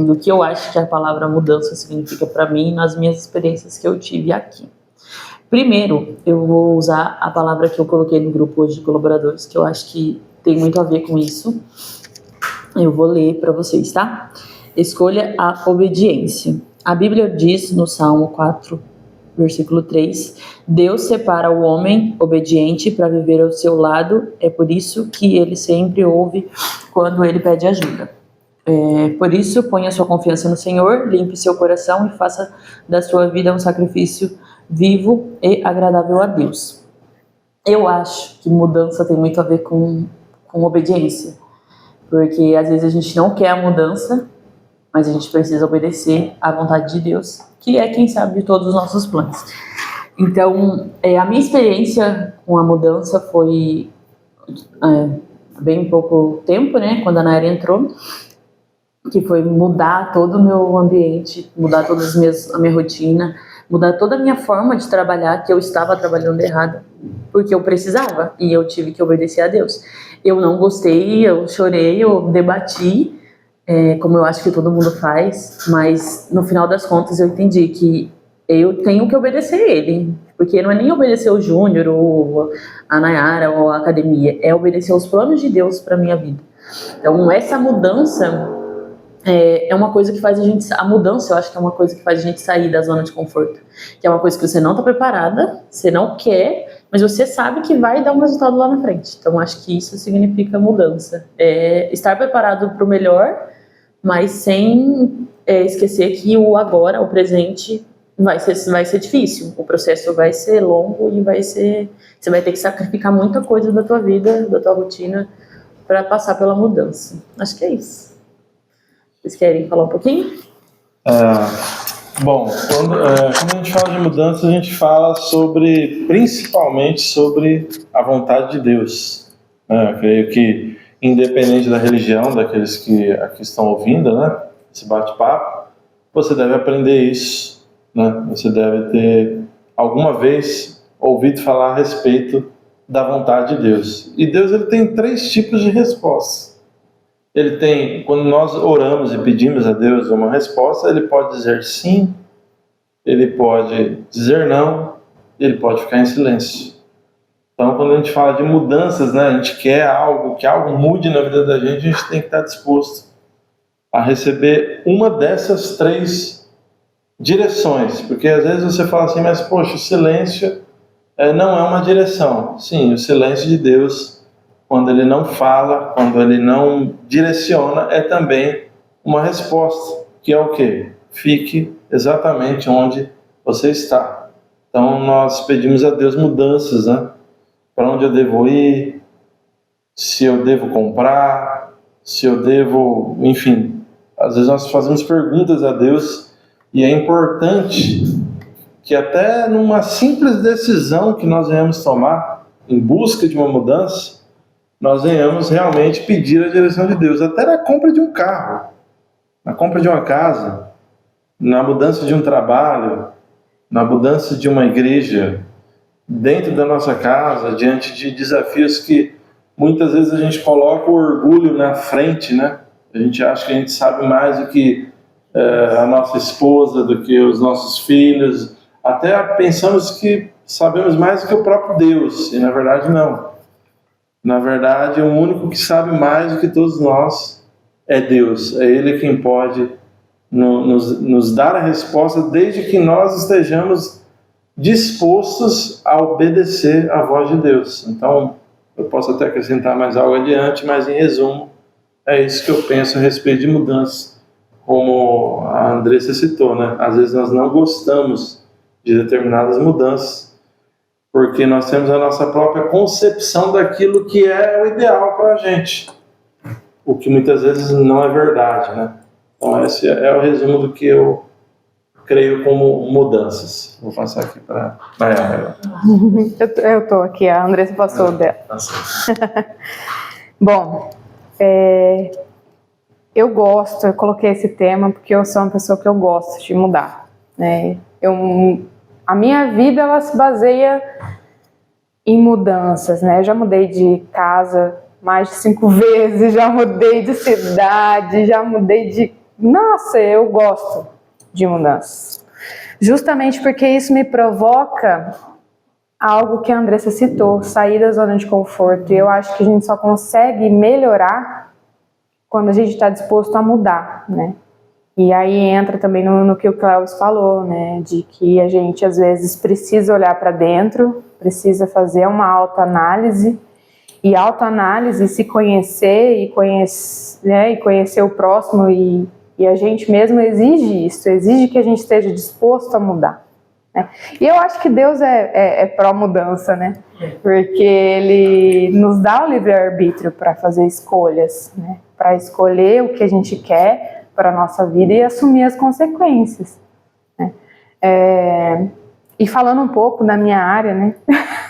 do que eu acho que a palavra mudança significa para mim nas minhas experiências que eu tive aqui. Primeiro, eu vou usar a palavra que eu coloquei no grupo hoje de colaboradores, que eu acho que tem muito a ver com isso. Eu vou ler para vocês, tá? Escolha a obediência. A Bíblia diz no Salmo 4, versículo 3, Deus separa o homem obediente para viver ao seu lado, é por isso que ele sempre ouve quando ele pede ajuda. Por isso, ponha sua confiança no Senhor, limpe seu coração e faça da sua vida um sacrifício vivo e agradável a Deus. Eu acho que mudança tem muito a ver com obediência, porque às vezes a gente não quer a mudança, mas a gente precisa obedecer à vontade de Deus, que é quem sabe de todos os nossos planos. Então, a minha experiência com a mudança foi bem pouco tempo, né, quando a Nayara entrou, que foi mudar todo o meu ambiente, mudar a minha rotina, mudar toda a minha forma de trabalhar, que eu estava trabalhando errado, porque eu precisava, e eu tive que obedecer a Deus. Eu não gostei, eu chorei, eu debati, como eu acho que todo mundo faz, mas no final das contas eu entendi que eu tenho que obedecer ele, porque não é nem obedecer o Júnior, ou a Nayara, ou a academia, é obedecer os planos de Deus para minha vida. Então essa mudança é uma coisa que faz a mudança, eu acho que é uma coisa que faz a gente sair da zona de conforto, que é uma coisa que você não está preparada, você não quer, mas você sabe que vai dar um resultado lá na frente. Então acho que isso significa mudança, estar preparado para o melhor, mas sem esquecer que o agora, o presente, vai ser difícil, o processo vai ser longo e você vai ter que sacrificar muita coisa da tua vida, da tua rotina, para passar pela mudança. Acho que é isso. Vocês querem falar um pouquinho? Bom, quando a gente fala de mudança, a gente fala principalmente sobre a vontade de Deus. Eu creio que, independente da religião, daqueles que aqui estão ouvindo, né, esse bate-papo, você deve aprender isso, né? Você deve ter alguma vez ouvido falar a respeito da vontade de Deus. E Deus, ele tem 3 tipos de respostas. Ele tem, quando nós oramos e pedimos a Deus uma resposta, ele pode dizer sim, ele pode dizer não, ele pode ficar em silêncio. Então, quando a gente fala de mudanças, né, a gente quer que algo mude na vida da gente, a gente tem que estar disposto a receber uma dessas 3 direções. Porque às vezes você fala assim, mas poxa, o silêncio não é uma direção. Sim, o silêncio de Deus, quando ele não fala, quando ele não direciona, é também uma resposta, que é o quê? Fique exatamente onde você está. Então nós pedimos a Deus mudanças, né? Para onde eu devo ir, se eu devo comprar, se eu devo, enfim. Às vezes nós fazemos perguntas a Deus e é importante que até numa simples decisão que nós venhamos tomar em busca de uma mudança, nós venhamos realmente pedir a direção de Deus, até na compra de um carro, na compra de uma casa, na mudança de um trabalho, na mudança de uma igreja, dentro da nossa casa, diante de desafios que muitas vezes a gente coloca o orgulho na frente, né? A gente acha que a gente sabe mais do que a nossa esposa, do que os nossos filhos, até pensamos que sabemos mais do que o próprio Deus, e na verdade não. Na verdade, o único que sabe mais do que todos nós é Deus. É Ele quem pode nos dar a resposta, desde que nós estejamos dispostos a obedecer à voz de Deus. Então, eu posso até acrescentar mais algo adiante, mas em resumo, é isso que eu penso a respeito de mudanças, como a Andressa citou, né? Às vezes nós não gostamos de determinadas mudanças, porque nós temos a nossa própria concepção daquilo que é o ideal para a gente, o que muitas vezes não é verdade, né? Então esse é o resumo do que eu creio como mudanças. Vou passar aqui para a Nayara. Eu estou aqui, a Andressa passou dela. Bom, eu coloquei esse tema porque eu sou uma pessoa que eu gosto de mudar, né? A minha vida, ela se baseia em mudanças, né? Eu já mudei de casa mais de 5 vezes, já mudei de cidade, já mudei de nossa, eu gosto de mudanças. Justamente porque isso me provoca algo que a Andressa citou, sair da zona de conforto. E eu acho que a gente só consegue melhorar quando a gente está disposto a mudar, né? E aí entra também no que o Cleus falou, né? De que a gente às vezes precisa olhar para dentro, precisa fazer uma autoanálise. E autoanálise, se conhecer e conhecer o próximo e a gente mesmo exige isso, exige que a gente esteja disposto a mudar. Né? E eu acho que Deus é pró-mudança, né? Porque Ele nos dá o livre-arbítrio para fazer escolhas, né? Para escolher o que a gente quer para a nossa vida e assumir as consequências. Né? E falando um pouco da minha área, né?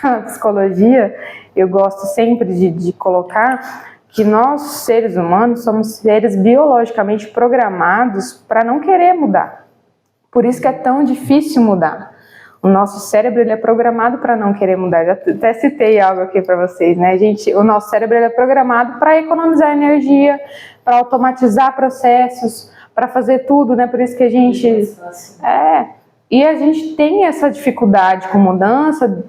A psicologia, eu gosto sempre de colocar que nós, seres humanos, somos seres biologicamente programados para não querer mudar. Por isso que é tão difícil mudar. O nosso cérebro ele é programado para não querer mudar. Já até citei algo aqui para vocês, né? O nosso cérebro ele é programado para economizar energia, para automatizar processos, para fazer tudo, né? Por isso que a gente... E a gente tem essa dificuldade com mudança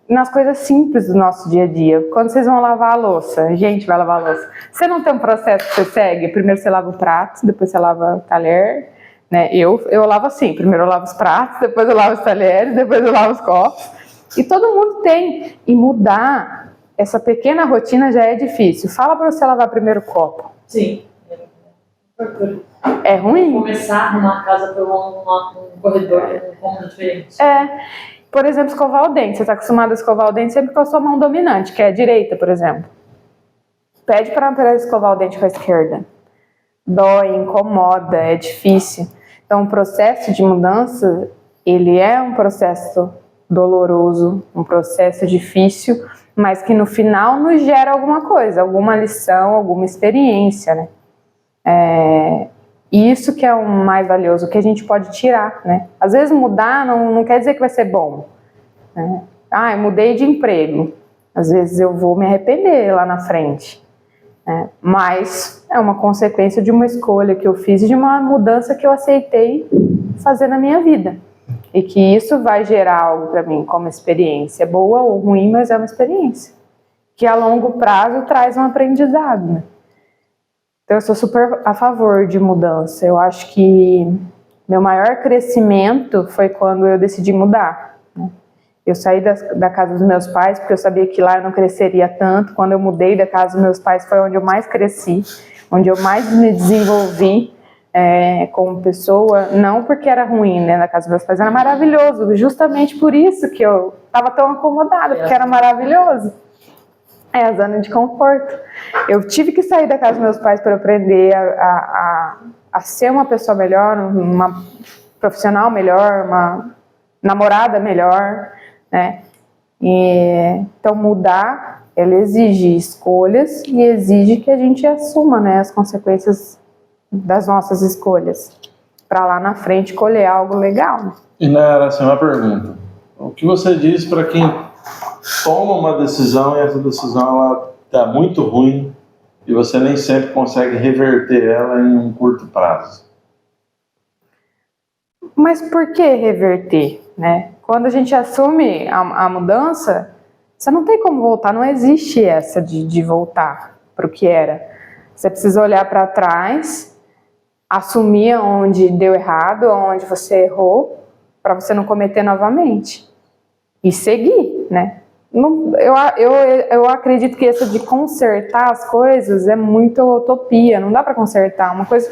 nas coisas simples do nosso dia a dia. Quando vocês vão lavar a louça, a gente vai lavar a louça, você não tem um processo que você segue? Primeiro você lava o prato, depois você lava o talher, né? Eu lavo assim, primeiro eu lavo os pratos, depois eu lavo os talheres, depois eu lavo os copos. E todo mundo tem. E mudar essa pequena rotina já é difícil. Fala para você lavar primeiro o copo. Sim. É ruim? Começar a arrumar a casa por um corredor, um cômodo diferente. Por exemplo, escovar o dente. Você está acostumado a escovar o dente sempre com a sua mão dominante, que é a direita, por exemplo. Pede para escovar o dente com a esquerda. Dói, incomoda, é difícil. Então, o processo de mudança, ele é um processo doloroso, um processo difícil, mas que no final nos gera alguma coisa, alguma lição, alguma experiência, né? Isso que é o mais valioso, que a gente pode tirar, né? Às vezes mudar não quer dizer que vai ser bom. Né? Eu mudei de emprego. Às vezes eu vou me arrepender lá na frente. Mas é uma consequência de uma escolha que eu fiz e de uma mudança que eu aceitei fazer na minha vida. E que isso vai gerar algo para mim como experiência. Boa ou ruim, mas é uma experiência. Que a longo prazo traz um aprendizado, né? Então, eu sou super a favor de mudança. Eu acho que meu maior crescimento foi quando eu decidi mudar. Né? Eu saí da casa dos meus pais, porque eu sabia que lá eu não cresceria tanto. Quando eu mudei da casa dos meus pais, foi onde eu mais cresci, onde eu mais me desenvolvi como pessoa. Não porque era ruim, né? Na casa dos meus pais era maravilhoso. Justamente por isso que eu estava tão acomodada, porque era maravilhoso. A zona de conforto. Eu tive que sair da casa dos meus pais para aprender a ser uma pessoa melhor, uma profissional melhor, uma namorada melhor, né? Então mudar, ela exige escolhas e exige que a gente assuma, né, as consequências das nossas escolhas, para lá na frente colher algo legal. E Nara, assim, uma pergunta. O que você diz para quem toma uma decisão e essa decisão ela tá muito ruim e você nem sempre consegue reverter ela em um curto prazo? Mas por que reverter, né? Quando a gente assume a mudança, você não tem como voltar, não existe essa de voltar para o que era. Você precisa olhar para trás, assumir onde deu errado, onde você errou, para você não cometer novamente. E seguir, né? Eu acredito que essa de consertar as coisas é muito utopia, não dá para consertar. Uma coisa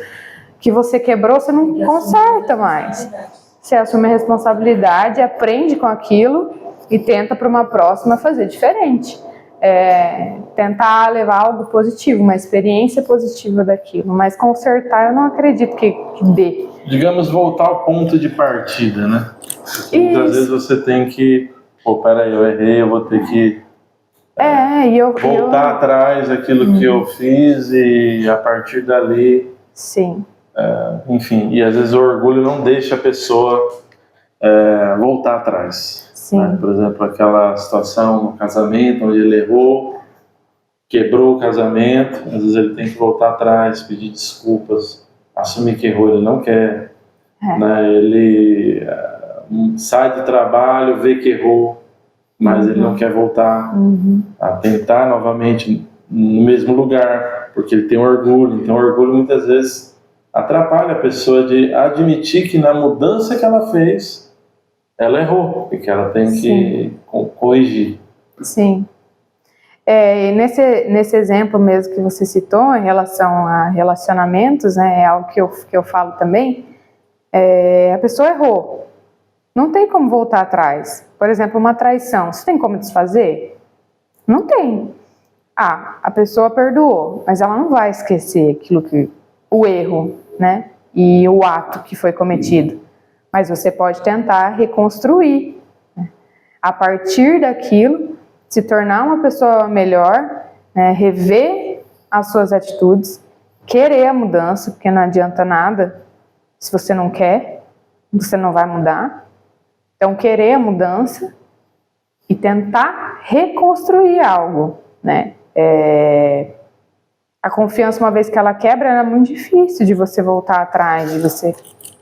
que você quebrou, você não conserta mais. Você assume a responsabilidade, aprende com aquilo e tenta para uma próxima fazer diferente. Tentar levar algo positivo, uma experiência positiva daquilo. Mas consertar eu não acredito que dê. Digamos, voltar ao ponto de partida, né? Porque muitas vezes você tem que... peraí, eu errei, eu vou ter que voltar atrás daquilo que eu fiz e a partir dali... Sim. Enfim, e às vezes o orgulho não deixa a pessoa voltar atrás. Sim. Né? Por exemplo, aquela situação no casamento onde ele errou, quebrou o casamento, às vezes ele tem que voltar atrás, pedir desculpas, assumir que errou, ele não quer. Né? Ele sai do trabalho, vê que errou, mas ele não quer voltar a tentar novamente no mesmo lugar, porque ele tem orgulho. Então o orgulho muitas vezes atrapalha a pessoa de admitir que na mudança que ela fez, ela errou e que ela tem que corrigir. Sim. E nesse exemplo mesmo que você citou, em relação a relacionamentos, né, é algo que eu falo também, a pessoa errou. Não tem como voltar atrás. Por exemplo, uma traição. Você tem como desfazer? Não tem. A pessoa perdoou, mas ela não vai esquecer o erro, né? E o ato que foi cometido. Mas você pode tentar reconstruir, né? A partir daquilo, se tornar uma pessoa melhor, né? Rever as suas atitudes, querer a mudança, porque não adianta nada se você não quer, você não vai mudar. Então, querer a mudança e tentar reconstruir algo, né? A confiança, uma vez que ela quebra, é muito difícil de você voltar atrás, de você...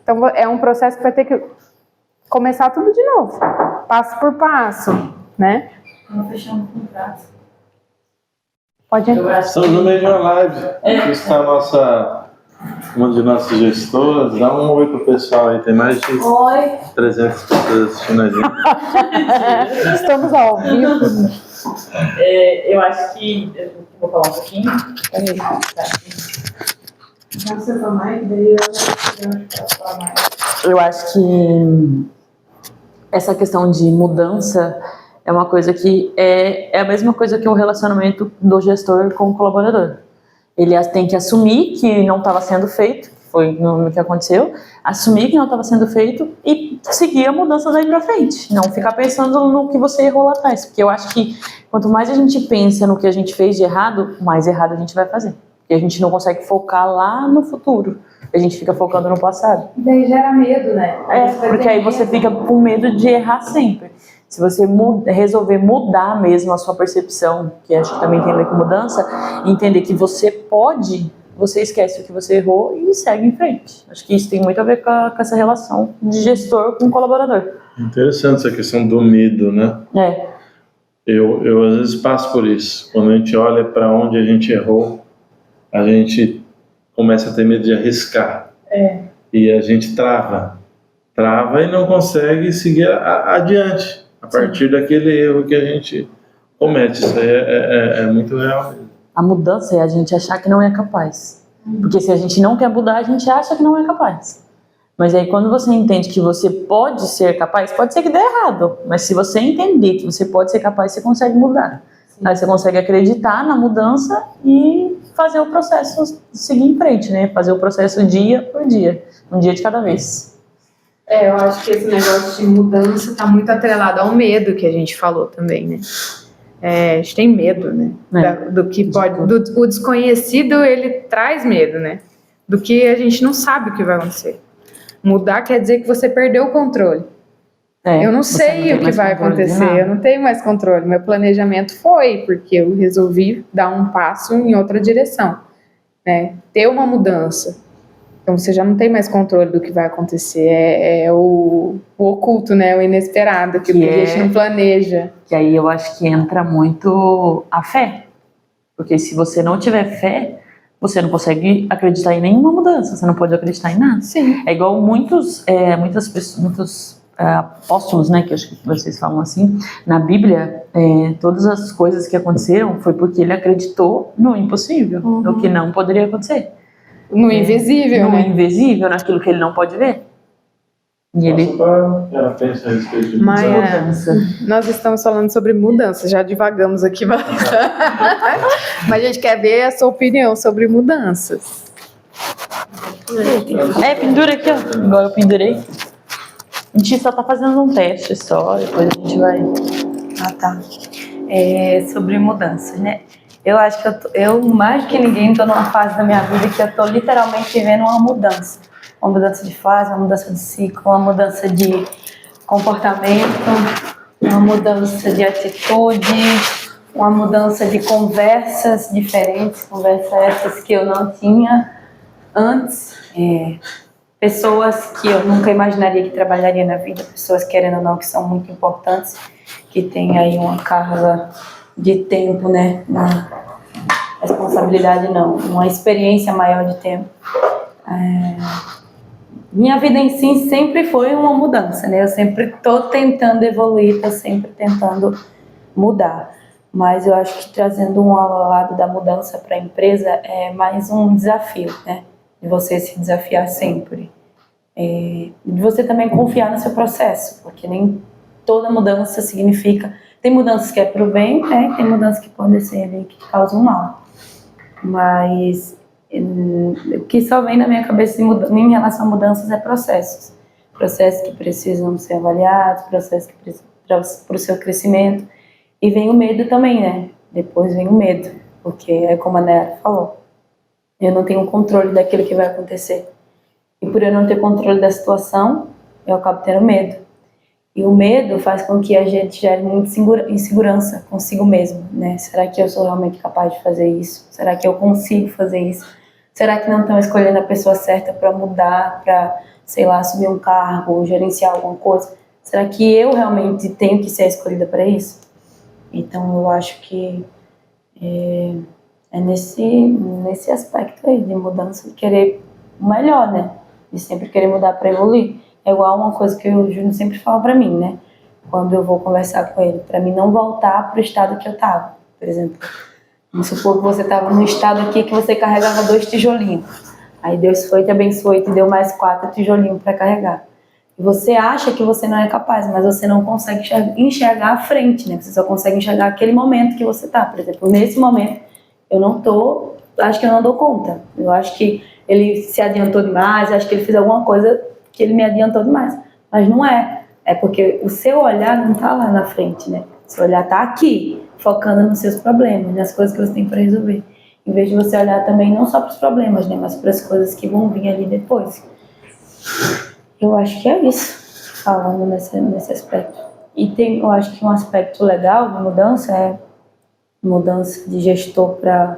Então, é um processo que vai ter que começar tudo de novo, passo por passo, né? Vamos fechando o contrato. Pode entrar. Estamos no meio de uma live. Aqui está uma de nossas gestoras. Dá um oi pro pessoal aí, tem mais de 300 pessoas assistindo a gente. Estamos ao vivo. Eu acho que... Eu vou falar um pouquinho. Você também, daí eu falar mais. Eu acho que essa questão de mudança é uma coisa que é a mesma coisa que o relacionamento do gestor com o colaborador. Ele tem que assumir que não estava sendo feito, foi o que aconteceu, assumir que não estava sendo feito e seguir a mudança daí para frente. Não ficar pensando no que você errou lá atrás. Porque eu acho que quanto mais a gente pensa no que a gente fez de errado, mais errado a gente vai fazer. Porque a gente não consegue focar lá no futuro. A gente fica focando no passado. E daí gera medo, né? Porque aí você fica com medo de errar sempre. Se você resolver mudar mesmo a sua percepção, que acho que também tem a ver com mudança, entender que você pode, você esquece o que você errou e segue em frente. Acho que isso tem muito a ver com essa relação de gestor com colaborador. Interessante essa questão do medo, né? Eu às vezes passo por isso. Quando a gente olha para onde a gente errou, a gente começa a ter medo de arriscar. E a gente trava e não consegue seguir adiante a partir daquele erro que a gente comete. Isso aí é muito real mesmo. A mudança é a gente achar que não é capaz. Porque se a gente não quer mudar, a gente acha que não é capaz. Mas aí quando você entende que você pode ser capaz, pode ser que dê errado, mas se você entender que você pode ser capaz, você consegue mudar. Aí você consegue acreditar na mudança e fazer o processo seguir em frente, né? Fazer o processo dia por dia, um dia de cada vez. Eu acho que esse negócio de mudança está muito atrelado ao medo que a gente falou também, né? A gente tem medo, né? Do que pode... O desconhecido, ele traz medo, né? Do que a gente não sabe o que vai acontecer. Mudar quer dizer que você perdeu o controle. Eu não sei o que vai acontecer, eu não tenho mais controle. Meu planejamento foi, porque eu resolvi dar um passo em outra direção, né? Ter uma mudança. Então você já não tem mais controle do que vai acontecer. É o oculto, né? O inesperado, que a gente não planeja. Que aí eu acho que entra muito a fé. Porque se você não tiver fé, você não consegue acreditar em nenhuma mudança, você não pode acreditar em nada. Sim. É igual muitos apóstolos, né, que acho que vocês falam assim, na Bíblia, todas as coisas que aconteceram foi porque ele acreditou no impossível, no que não poderia acontecer. No invisível, no invisível, naquilo que ele não pode ver. E ele... Ela pensa a respeito de mudança. Nós estamos falando sobre mudança, já divagamos aqui bastante. Mas a gente quer ver a sua opinião sobre mudanças. Pendura aqui, ó. Igual eu pendurei. A gente só tá fazendo um teste só, depois a gente vai... Tá. Sobre mudanças, né? Eu acho que eu mais que ninguém, estou numa fase da minha vida que eu estou literalmente vivendo uma mudança. Uma mudança de fase, uma mudança de ciclo, uma mudança de comportamento, uma mudança de atitude, uma mudança de conversas diferentes, conversas essas que eu não tinha antes, pessoas que eu nunca imaginaria que trabalharia na vida, pessoas querendo ou não que são muito importantes, que tem aí uma carga de tempo, né, uma responsabilidade não, uma experiência maior de tempo. Minha vida em si sempre foi uma mudança, né? Eu sempre estou tentando evoluir, estou sempre tentando mudar. Mas eu acho que trazendo um lado da mudança para a empresa é mais um desafio, né? De você se desafiar sempre. De você também confiar no seu processo, porque nem toda mudança significa... Tem mudanças que é para o bem, né? Tem mudanças que podem ser ali, que causam mal. Mas o que só vem na minha cabeça em relação a mudanças é processos. Processos que precisam ser avaliados, processos que precisam para o seu crescimento. E vem o medo também, né? Depois vem o medo, porque é como a Nayara falou. Eu não tenho controle daquilo que vai acontecer. E por eu não ter controle da situação, eu acabo tendo medo. E o medo faz com que a gente gere muita insegurança consigo mesmo, né? Será que eu sou realmente capaz de fazer isso? Será que eu consigo fazer isso? Será que não estão escolhendo a pessoa certa para mudar, para, sei lá, assumir um cargo, gerenciar alguma coisa? Será que eu realmente tenho que ser escolhida para isso? Então, eu acho que é nesse aspecto aí de mudança, de querer o melhor, né? De sempre querer mudar para evoluir. É igual uma coisa que o Júnior sempre fala para mim, né? Quando eu vou conversar com ele, para mim não voltar para o estado que eu estava. Por exemplo, vamos supor que você estava no estado aqui que você carregava 2 tijolinhos. Aí Deus foi, te abençoou e te deu mais 4 tijolinhos para carregar. E você acha que você não é capaz, mas você não consegue enxergar a frente, né? Você só consegue enxergar aquele momento que você tá. Por exemplo, nesse momento, acho que eu não dou conta. Eu acho que ele se adiantou demais, acho que ele fez alguma coisa que ele me adiantou demais. Mas não é. É porque o seu olhar não tá lá na frente, né? O seu olhar tá aqui, focando nos seus problemas, nas coisas que você tem para resolver. Em vez de você olhar também não só para os problemas, né? Mas para as coisas que vão vir ali depois. Eu acho que é isso, falando nesse aspecto. E eu acho que um aspecto legal de mudança é mudança de gestor para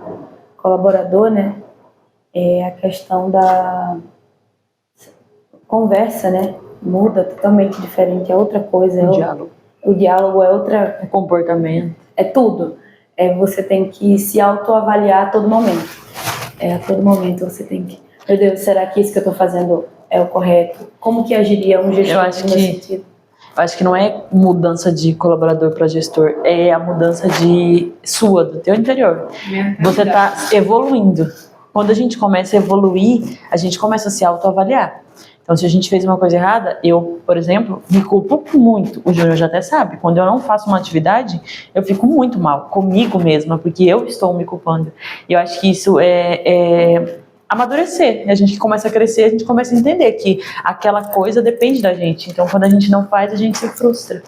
colaborador, né? É a questão da conversa, né? Muda totalmente diferente, é outra coisa. O diálogo é outra... O comportamento. É tudo. Você tem que se autoavaliar a todo momento. A todo momento você tem que... Meu Deus, será que isso que eu estou fazendo é o correto? Como que agiria um gestor nesse sentido? Eu acho que não é mudança de colaborador para gestor, é a mudança do teu interior. Você está evoluindo. Quando a gente começa a evoluir, a gente começa a se autoavaliar. Então, se a gente fez uma coisa errada, eu, por exemplo, me culpo muito. O Júnior já até sabe, quando eu não faço uma atividade, eu fico muito mal comigo mesma, porque eu estou me culpando. E eu acho que isso é amadurecer. A gente começa a crescer, a gente começa a entender que aquela coisa depende da gente. Então, quando a gente não faz, a gente se frustra.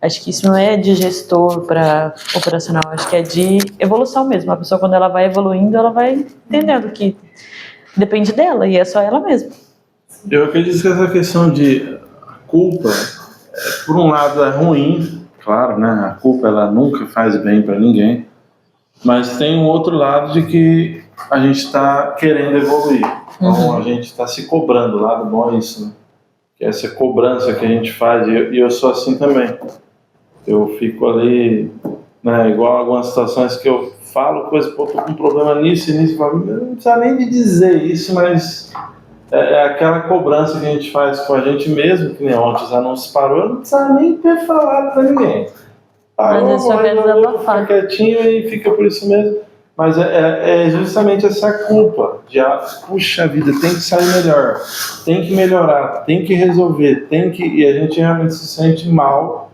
Acho que isso não é de gestor para operacional, acho que é de evolução mesmo. A pessoa, quando ela vai evoluindo, ela vai entendendo que depende dela e é só ela mesma. Eu acredito que essa questão de culpa, por um lado é ruim, claro, né? A culpa ela nunca faz bem para ninguém, mas tem um outro lado de que a gente está querendo evoluir, então a gente está se cobrando. O lado bom é isso, né? Que é essa cobrança que a gente faz, e eu sou assim também. Eu fico ali, né? Igual algumas situações que eu falo coisa, pô, tô com um problema nisso e nisso, eu não precisa nem de dizer isso, mas é aquela cobrança que a gente faz com a gente mesmo, que nem ontem os anúncios parou, eu não precisa nem ter falado pra ninguém. Parou, mas é só fica quietinho e fica por isso mesmo. Mas é justamente essa culpa de, puxa vida, tem que sair melhor, tem que melhorar, tem que resolver, e a gente realmente se sente mal.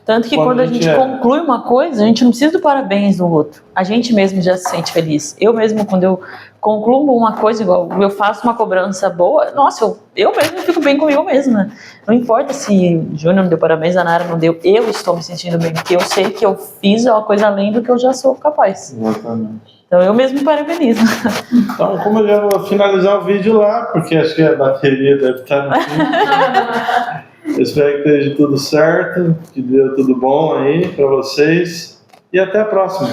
Tanto que quando a gente conclui uma coisa, a gente não precisa do parabéns do outro. A gente mesmo já se sente feliz. Eu mesmo, quando eu concluo uma coisa igual, eu faço uma cobrança boa, nossa, eu mesmo fico bem comigo mesma. Não importa se o Júnior não deu parabéns, a Nara não deu, eu estou me sentindo bem, porque eu sei que eu fiz uma coisa além do que eu já sou capaz. Exatamente. Então eu mesmo parabenizo. Então, como eu já vou finalizar o vídeo lá, porque acho que a bateria deve estar no fim. Eu espero que esteja tudo certo, que deu tudo bom aí para vocês. E até a próxima.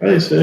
É isso aí.